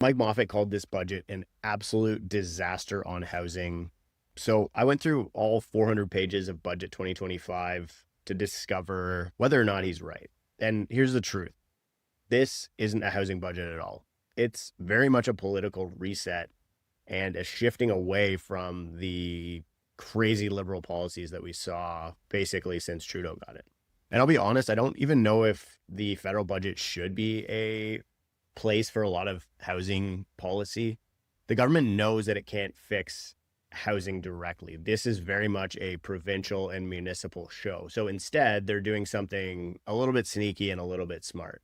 Mike Moffat called this budget an absolute disaster on housing. So I went through all 400 pages of budget 2025 to discover whether or not he's right. And here's the truth. This isn't a housing budget at all. It's very much a political reset and a shifting away from the crazy liberal policies that we saw basically since Trudeau got it. And I'll be honest, I don't even know if the federal budget should be a place for a lot of housing policy. The government knows that it can't fix housing directly. This is very much a provincial and municipal show. So instead, they're doing something a little bit sneaky and a little bit smart.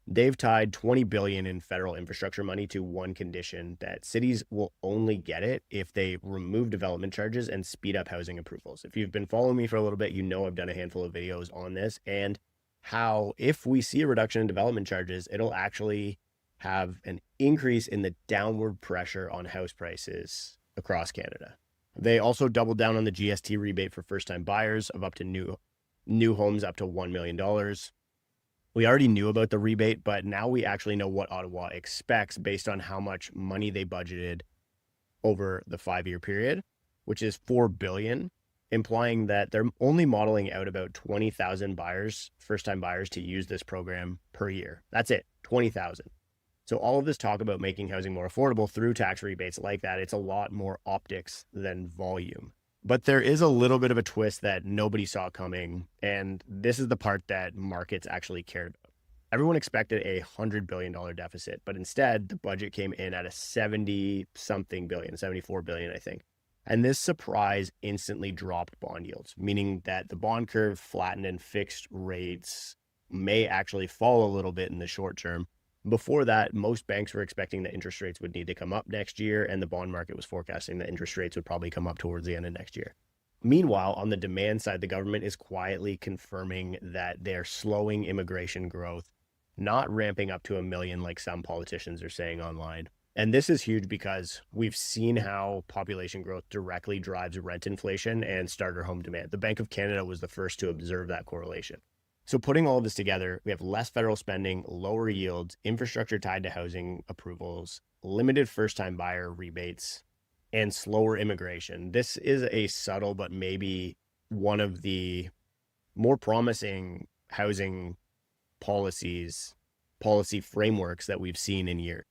They've tied 20 billion in federal infrastructure money to one condition, that cities will only get it if they remove development charges and speed up housing approvals. If you've been following me for a little bit, you know I've done a handful of videos on this and how if we see a reduction in development charges, it'll actually have an increase in the downward pressure on house prices across Canada. They also doubled down on the GST rebate for first-time buyers of up to new homes up to $1 million. We already knew about the rebate, but now we actually know what Ottawa expects based on how much money they budgeted over the 5-year period, which is $4 billion, implying that they're only modeling out about 20,000 buyers, first-time buyers, to use this program per year. That's it, 20,000. So all of this talk about making housing more affordable through tax rebates like that, it's a lot more optics than volume. But there is a little bit of a twist that nobody saw coming, and this is the part that markets actually cared about. Everyone expected a $100 billion deficit, but instead the budget came in at a 70-something billion, 74 billion, I think. And this surprise instantly dropped bond yields, meaning that the bond curve flattened and fixed rates may actually fall a little bit in the short term. Before that, most banks were expecting that interest rates would need to come up next year, and the bond market was forecasting that interest rates would probably come up towards the end of next year. Meanwhile, on the demand side, the government is quietly confirming that they're slowing immigration growth, not ramping up to 1 million like some politicians are saying online. And this is huge because we've seen how population growth directly drives rent inflation and starter home demand. The Bank of Canada was the first to observe that correlation. So putting all of this together, we have less federal spending, lower yields, infrastructure tied to housing approvals, limited first-time buyer rebates, and slower immigration. This is a subtle but maybe one of the more promising housing policy frameworks that we've seen in years.